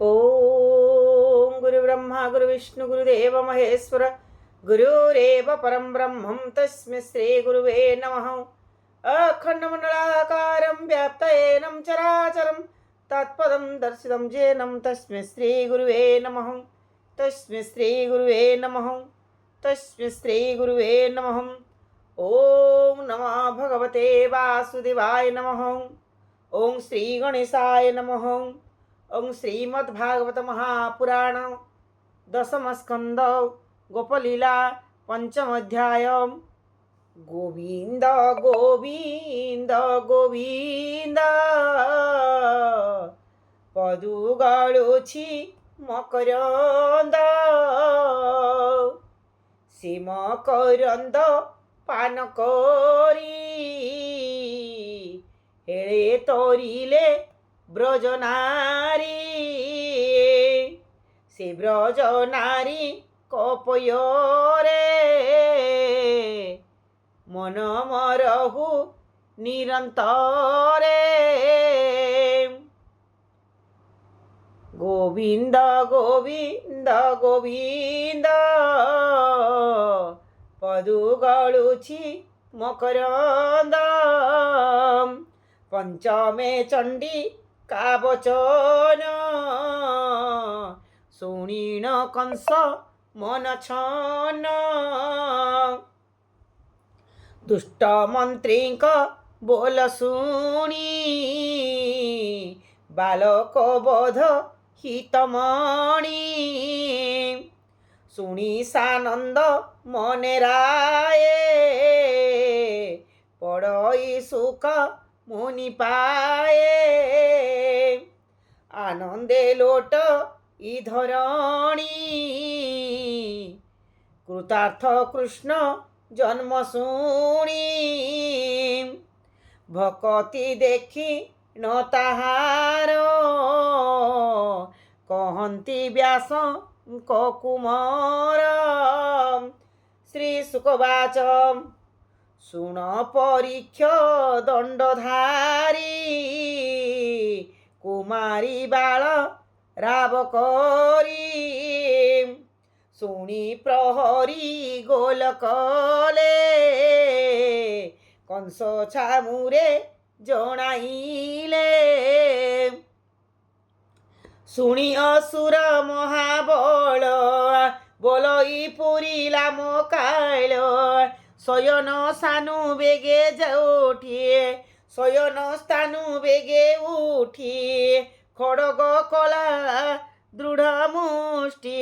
ओम गुरुब्रह्मा गुरुविष्णु गुरुदेव महेश्वर गुरुरेव परं ब्रह्मं तस्मै श्री गुरुवे नमः। अखण्डमण्डलाकारं व्याप्तयेनं चराचरं तत्पदं दर्शितं येनं तस्मै श्री गुरुवे नमः। तस्मै श्री गुरुवे नमः। तस्मै श्री गुरुवे नमः। ओम नमः भगवते वासुदेवाय नमः। ओम श्री गणेशाय नमः। ओं श्रीमद्भागवत महापुराण दशम स्कंद गोपलीला पंचम अध्याय। गोविंद गोविंद गोविंद पदुगाळुछि मकरंद से मकरंद पान करी हेळे तोरिले ब्रजनारी से ब्रजनारी कपयोरे मन मरहु निरंतरे। गोविंद गोविंद गोविंद पदुगाळुछि मकरंद पंचमे चंडी कावचन शुणीण कंस मन छन दुष्ट मंत्रीक बोल शुणी बालक बोध हितमणि शुणी सानंद मने राये पड़ई सुख मुनि पाए आनंदे लोट इधरणी कृतार्थ कृष्ण जन्म शुणी भक्ति देखी न ताहार कहंती व्यास कुमार। श्री सुकवाच शुण परीक्ष दंडधारी कुमारी बाल राव करी शुणी प्रहरी गोल कले कंस छामुरे जणाइले शुणी असुर महाबल बोलई पुरीला मोकाळ शयन सानु बेगे उठी शयन स्थानु बेगे उठी खड़ग कला दृढ़ मुष्टि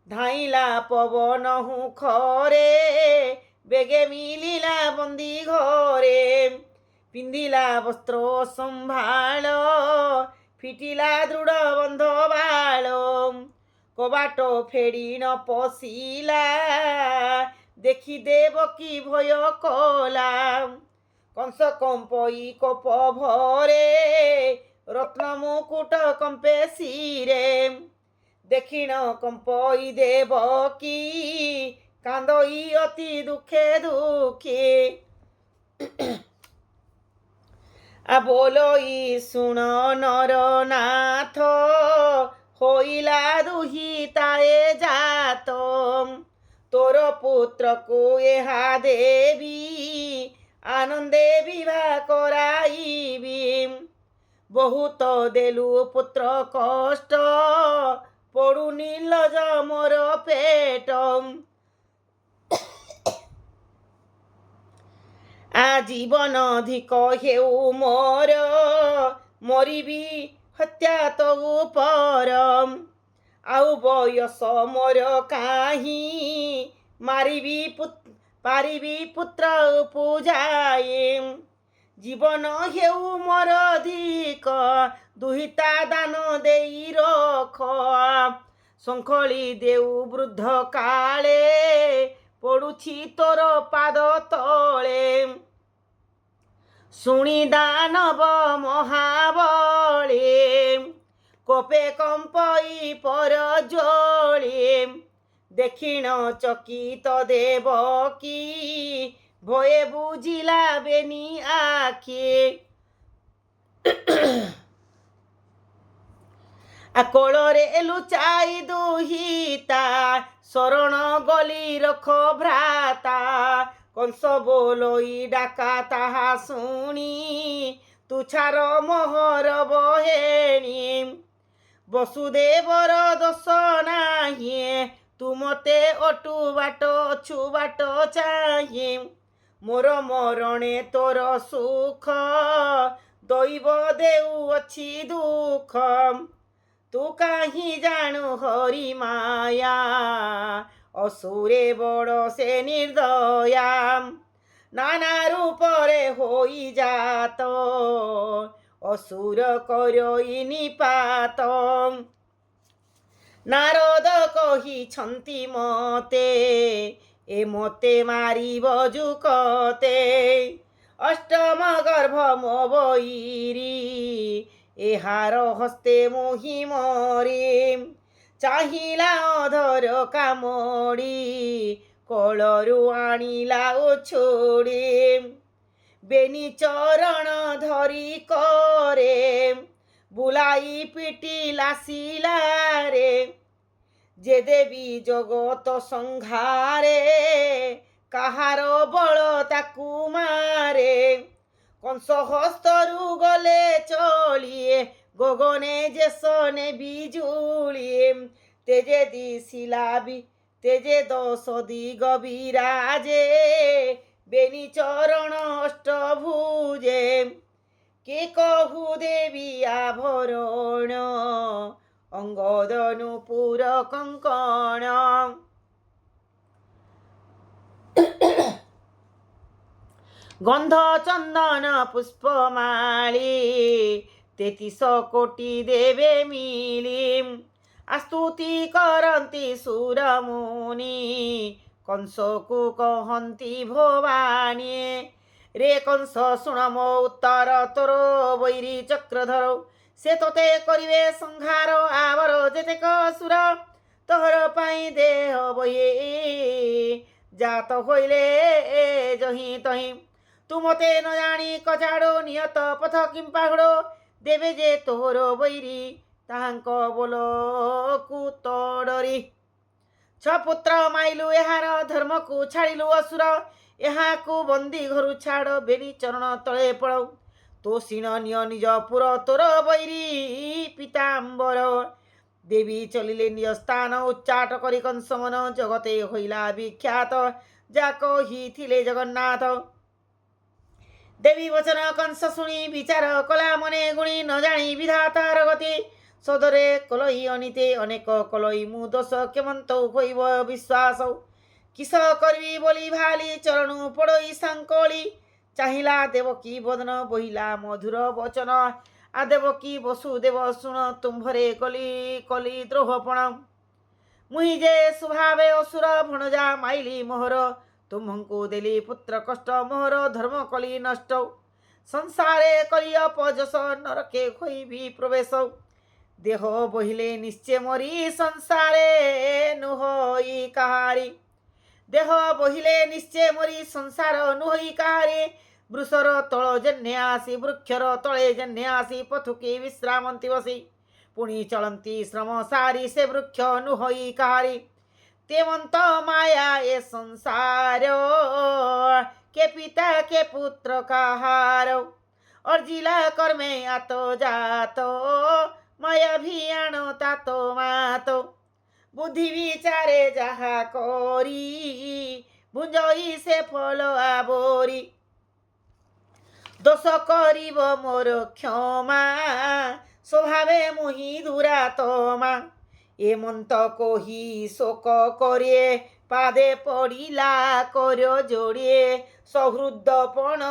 धाइला पवन हुखरे बेगे मिलिला बंदी घरे पिंदिला वस्त्र संभाळ फिटिला दृढ़ बंध बाळ कबाट फेड़ी न पशिला देखी देवकी भय कला कंस कंपई कप भरे रत्न मुकुट कंपे शिरे देखिण कंपई देवकी कांदई अति दुखे दुखे आ बोलई शुण नरनाथ होइला दुहिताए जात तोर पुत्र को एहा देवी आनंदे विवाह कराइबी बहुत देलु पुत्र कष्ट पड़ु निर्लज मोर पेट आजीवन अधिक हेउ मोर मरिबी हत्या तो पर आउ बयस मोर काही पारिबी पुत्र पूजाए जीवन हेउ मोर अधिक दुहिता दान देई रख शंखली देउ वृद्ध काले पड़ुछि तोर पाद तले शुणी दानव महाबले कोपे कंपई पर जोड़े देखिण चकित देवकी भये बुझिला बेनी आखि କୋଳରେ ଲୁଚାଇ ଦୁହିତା ଶରଣ ଗଲି ରଖ ଭ୍ରାତା। କଂସ ବୋଲଇ ଡାକା ତାହା ଶୁଣି ତୁଛାର ମୋହର ବହେଣି। ବସୁଦେବର ଦୋଷ ନାହିଁ ତୁ ମତେ ଅଟୁ ବାଟ ଅଛୁ ବାଟ ଚାହିଁ। ମୋର ମରଣେ ତୋର ସୁଖ ଦୈବ ଦେଉଅଛି ଦୁଃଖ। ତୁ କାହିଁ ଜାଣୁ ହରି ମାୟା ଅସୁରେ ବଡ଼ ସେ ନିର୍ଦୟା। ନାନା ରୂପରେ ହୋଇ ଜାତ ଅସୁର କରଇ ନିପାତ। ନାରଦ କହିଛନ୍ତି ମତେ ଏ ମତେ ମାରିବ ଯୁକତେ। ଅଷ୍ଟମ ଗର୍ଭ ମୋ ବୈରୀ ଏହାର ହସ୍ତେ ମୋହି ମରି। ଚାହିଁଲା ଅଧର କାମଡ଼ି କୋଳରୁ ଆଣିଲା ଉଛୁଡ଼ି। ବେନି ଚରଣ ଧରି କରେ ବୁଲାଇ ପିଟିଲା ଶିଲାରେ। ଯେ ଦେବୀ ଜଗତ ସଂଘାରେ କାହାର ବଳ ତାକୁ ମାରେ। କଂସ ହସ୍ତରୁ ଗଲେ ଚଳିଏ ଗଗନେ ଯେସନେ ବିଜୁଳିଏ। ତେଜେ ଦିଶିଲା ତେଜେ ଦଶ ଦିଗ ବିରାଜେ ବେନି ଚରଣ ଅଷ୍ଟଭୁଜେ। কে কহু দেবী আভরণ অঙ্গদ নূপুর কঙ্কণ। গন্ধ চন্দন পুষ্পমালী 33 কোটি দেবে মিলি। আস্তুতি করନ୍ତି সুরমুনি কংসକୁ কহନ୍ତି ভবানী। রে কংস শুণ ମୋ ଉତ୍ତର ତୋର ବୈରୀ ଚକ୍ରଧର। ସେ ତୋତେ କରିବେ ସଂହାର ଆବର ଯେତେକ ସୁର। ତୋହର ପାଇଁ ଦେହ ବହି ଜାତ ହୋଇଲେ ଜହିଁ ତହିଁ। ତୁ ମତେ ନ ଜାଣି କଚାଡ଼ ନିୟତ ପଥ କିମ୍ପାଘଡ଼। ଦେବେ ଯେ ତୋହର ବୈରୀ ତାହାଙ୍କ ବୋଲକୁ ତଡ଼ରି। ଛପୁତ୍ର ମାଇଲୁ ଏହାର ଧର୍ମକୁ ଛାଡ଼ିଲୁ ଅସୁର। ଏହାକୁ ବନ୍ଦୀ ଘରୁ ଛାଡ଼ ବେନି ଚରଣ ତଳେ ପଳାଉ। ତୋ ସିଣ ନିଅ ନିଜ ପୁର ତୋର ବୈରୀ ପୀତାମ୍ବର। ଦେବୀ ଚଲିଲେ ନିଜ ସ୍ଥାନ ଉଚ୍ଚାଟ କରି କଂସ ମନ ଜଗତେ ହୋଇଲା ବିଖ୍ୟାତ ଯା କହିଥିଲେ ଜଗନ୍ନାଥ। ଦେବୀ ବଚନ କଂସ ଶୁଣି ବିଚାର କଲା ମନେ ଗୁଣି ନ ଜାଣି ବିଧାତାର ଗତି। ସଦରେ କଲଇ ଅନିତେ ଅନେକ କଲଇ ମୁଁ ଦୋଷ କେମନ୍ତ ହୋଇବ ବିଶ୍ୱାସ। କିସ କରିବି ବୋଲି ଭାଲି ଚରଣୁ ପଡ଼ଇ ସାଙ୍କଳି। ଚାହିଁଲା ଦେବକୀ ବଦନ ବହିଲା ମଧୁର ବଚନ। ଆ ଦେବକୀ ବସୁଦେବ ଶୁଣ ତୁମ୍ଭରେ କଲି ଦ୍ରୋହପଣ। ମୁହିଁ ଯେ ସୁଭାବେ ଅସୁର ଭଣଜା ମାଇଲି ମୋହର। ତୁମ୍ଭଙ୍କୁ ଦେଲି ପୁତ୍ର କଷ୍ଟ ମୋହର ଧର୍ମ କଲି ନଷ୍ଟ। ସଂସାରେ କଲି ଅପଯଶ ନରକେ ହୋଇବି ପ୍ରବେଶ। ଦେହ ବହିଲେ ନିଶ୍ଚେ ମରି ସଂସାରେ ନୁହଇ କାହାରି। ଦେହ ବହିଲେ ନିଶ୍ଚେ ମରି ସଂସାର ନୁହଇ କାହାରି। ବୃଷର ତଳ ଜେହ୍ନେ ଆସି ବୃକ୍ଷର ତଳେ ଜେହ୍ନେ ଆସି ପଥୁକି ବିଶ୍ରାମନ୍ତି ବସି। ପୁଣି ଚଳନ୍ତି ଶ୍ରମ ସାରି ସେ ବୃକ୍ଷ ନୁହଇ କାହାରି। ତେମନ୍ତ ମାୟା ଏ ସଂସାର କେ ପିତା କେ ପୁତ୍ର କାହାର। ଅର୍ଜିଲା କର୍ମେ ଆତ ଜାତ ମାୟା ଭିଆଣ ତାତ ମାତ। ବୁଦ୍ଧି ବିଚାରେ ଯାହା କରି ଭୁଞ୍ଜଇ ସେ ଫଳ ଆବରି। ଦୋଷ କରିବ ମୋର କ୍ଷମା ସ୍ୱଭାବେ ମୁହିଁ ଦୁରାତମା। ଏମନ୍ତ କହି ଶୋକ করে ପାଦେ ପଡ଼ିଲା କର ଯୋଡ଼ିଏ। ସହୃଦପଣ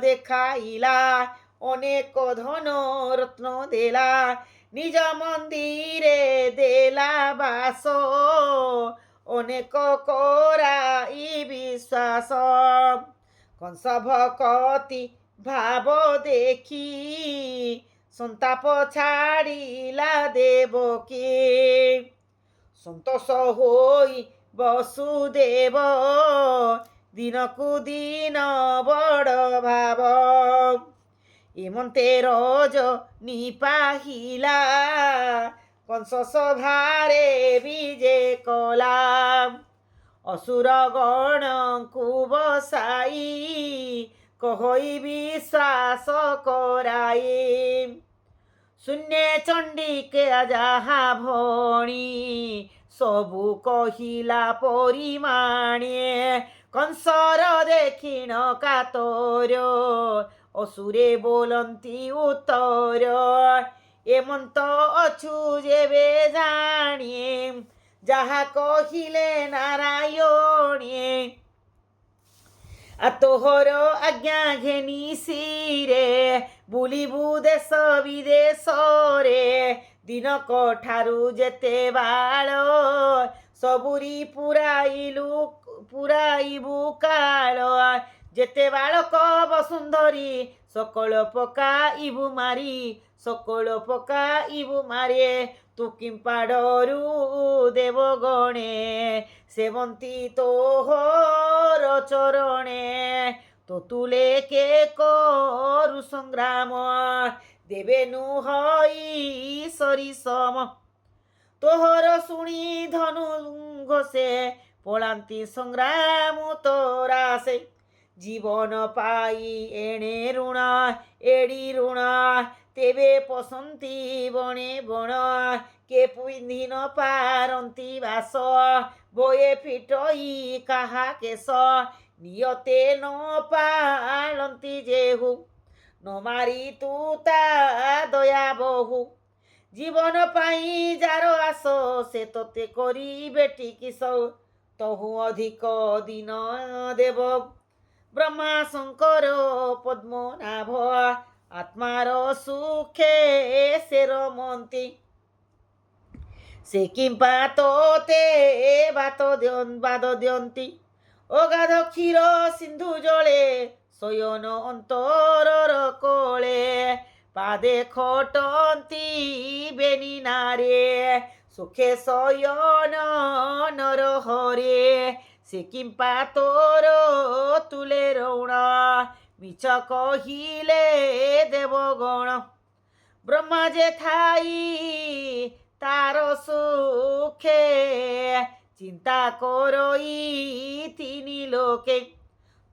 ଦେଖାଇଲା ଅନେକ ଧନ ରତ୍ନ ଦେଲା। ନିଜ ମନ୍ଦିରେ ଦେଲା ବାସ ଅନେକ କରାଇ ବିଶ୍ୱାସ। କଂସ ଭକତି ଭାବ ଦେଖି ସନ୍ତାପ ଛାଡ଼ିଲା ଦେବକୀ। ସନ୍ତୋଷ ହୋଇ ବସୁଦେବ ଦିନକୁ ଦିନ ବଡ଼ ଭାବ। ଏମନ୍ତେ ରଜ ନିପାହିଲା कंस सभारे विजे कला असुर गण को बसाई कहि विश्वास कराई शून्य चंडिके जहा भणी सबु कहिला परिमाणे कंसर देखिण कातर असुरे बोलती उत्तर एमंत अछु जेबे जाणे जहा कहिले नारायणे तोहर आज्ञा घेनी सिरे बुलिबु देश विदेश रे दिनक ठारू जेते बाळ सबुरी पुराइबु काळ जेते बाळक बसुंधरी सकल पकाइबु मारी सकल पकाइबु मारे तू किंपा डरू देवगणे सेवंती तोहर चरणे तो तुले के करु संग्राम देवेनु हई सरिसम तोहर शुणी धनु घोषे पलांती संग्राम तोरासे जीवन पाई एणे ऋण एड़ी ऋण तेबे पसंती बणे बण के पिंधि न पारंती बास बोए फिटई काहा केश नियते न पालंती जेहु न मारी तू ता दया बहु जीवन पाई जार आस से तोते करी बेटी किस तहु अधिक दिन देव ब्रह्मा शंकर पद्मनाभ आत्मार सुखे से रमंती से किंपा तोते बाद दियंती अगाध क्षीर सिंधु जले शयन अंतरर कोले पादे खटंती बेनी नारे सुखे शयन नर हरे से किंपा तोर तुले ऋण मिछ कहिले देवगण ब्रह्मा जे थाई तार सुखे चिंता करई तिनी लोके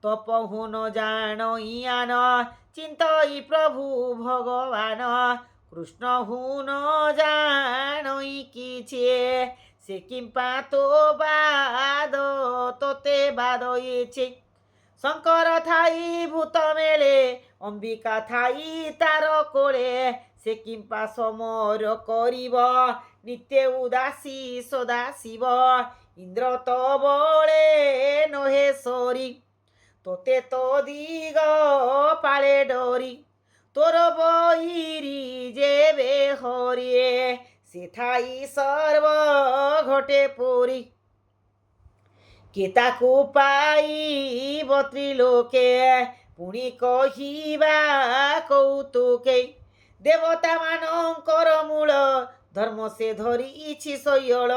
तपहु न जानइयान चिंतई प्रभु भगवान कृष्ण हु न जानई किछे से किंपा तो बाद तोते बादइछे शंकर थाई भूत मेले अंबिका थाई तार कोले से किंपा समर करिब नित्य उदासी सदाशिव इंद्र तो बळे नहे सरी तोते तो दिग पाळे डरी तोर बहिरी जेबे हरिये से थाई सर्व घटे पुरी केताकू पाई त्रिलोके पुणी कहिबा कौतुके देवता मानकर मूल धर्म से धरिछि शैल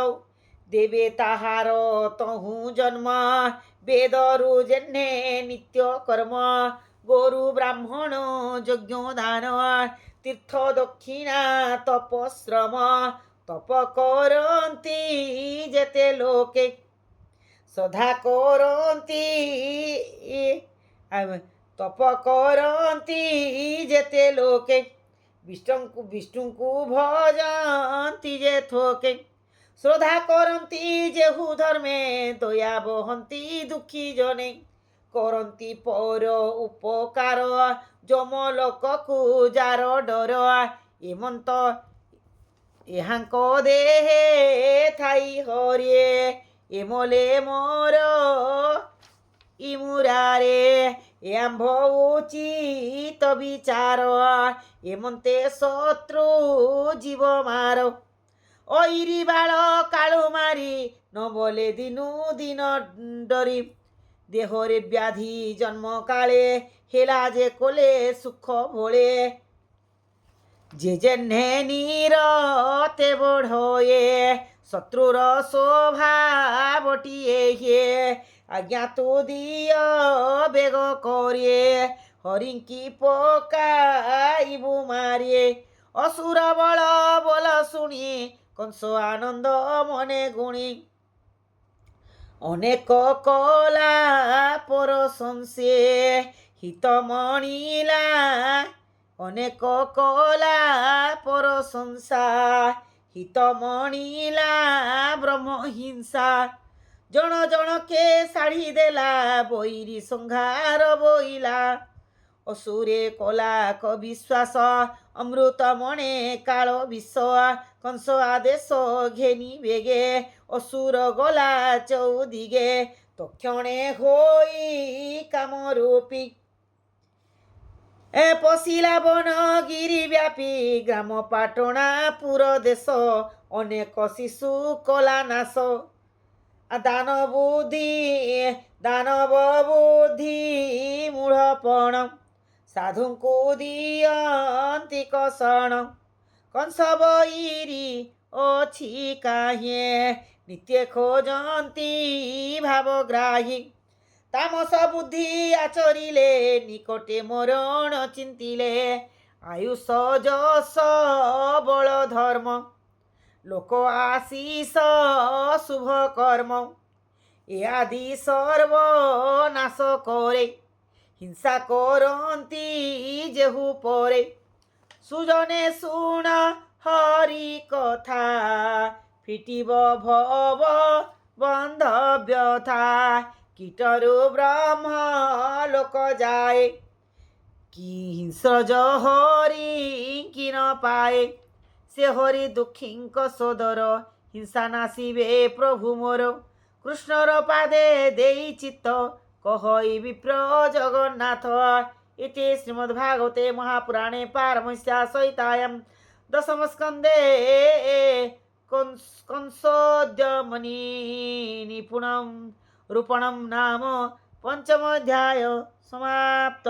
देवे ताहार तहु जन्म वेदरु जेन्हे नित्य कर्म गोरु ब्राह्मण यज्ञ दान तीर्थ दक्षिणा तपश्रम तप करंती जेते लोके सदा करंती तप करंती जेते लोके विष्णु को भजंती जे थोके श्रद्धा करंती जेहु धर्मे दया बहंती दुखी जने करंती पर उपकार जमलोक को जार डर एमंत एहांक देहे थाई हरिये एमले मोर इमुरारे एम्भ उचित विचार एमंते शत्रु जीव मार ओइरी बाळ काळू मारी न बोले दिनु दिन डरी देहरे व्याधि जन्म काले हेला जे कोले सुख भोले जे जेन्हे नीरते बढ़ोये शत्रुर स्वभावटिए हे आज्ञा तो दिय बेग करिए हरिंकी पकाइबु मारिए असुर बल बोल शुणी কংস আনন্দ মনে গুণী অনেক কলা পরশংসে হিতমণিলা অনেক কলা পরশংসা হিতমণিলা ব্রহ্মহিংসা জଣ ଜଣକେ ଶାଢ଼ୀ ଦେଲା ବୈରୀ ସଂଘାର ବୋଇଲା ଅସୁରେ କଲା ବିଶ୍ୱାସ ଅମୃତ ମଣେ କାଳ ବିଷ କଂସ ଆଦେଶ ଘେନି ବେଗେ ଅସୁର ଗଲା ଚଉଦିଗେ ତକ୍ଷଣେ ହୋଇ କାମରୂପୀ ପଶିଲା ବନ ଗିରି ବ୍ୟାପୀ ଗ୍ରାମ ପାଟଣା ପୁର ଦେଶ ଅନେକ ଶିଶୁ କଲା ନାଶ ଦାନବ ବୁଦ୍ଧି ମୂଢ଼ପଣ ସାଧୁଙ୍କୁ ଦିଅନ୍ତି କଷଣ କଂସ ବୈରୀ ଅଛି କାହିଁ ନିତ୍ୟ ଖୋଜନ୍ତି ଭାବଗ୍ରାହୀ ତାମସ ବୁଦ୍ଧି ଆଚରିଲେ ନିକଟେ ମରଣ ଚିନ୍ତିଲେ ଆୟୁଷ ଯଶ ବଳ ଧର୍ମ লোক আশিস শুভ কর্ম এ আদি সর্বনাশ করে হিংসা করন্তি যেহু পরে সুজনে শুণ হরি কথা ফিটিব ভব বন্ধ ব্যথা কীটরু ব্রহ্ম লোক যায় কি হিংস্র হরি কি ন পায়ে ସେ ହରି ଦୁଃଖୀଙ୍କ ସୋଦର ହିଂସା ନାସିବେ ପ୍ରଭୁ ମୋର କୃଷ୍ଣର ପାଦେ ଦେଇ ଚିତ୍ତ କହଇ ବିପ୍ର ଜଗନ୍ନାଥ ଇତି ଶ୍ରୀମଦ୍ଭାଗବତେ ମହାପୁରାଣେ ପାରମହଂସ୍ୟା ସହିତାୟାଂ ଦଶମ ସ୍କନ୍ଧେ କଂସୋଦ୍ୟମନି ନିପୁଣଂ ରୂପଣଂ ନାମ ପଞ୍ଚମ ଅଧ୍ୟାୟ ସମାପ୍ତ।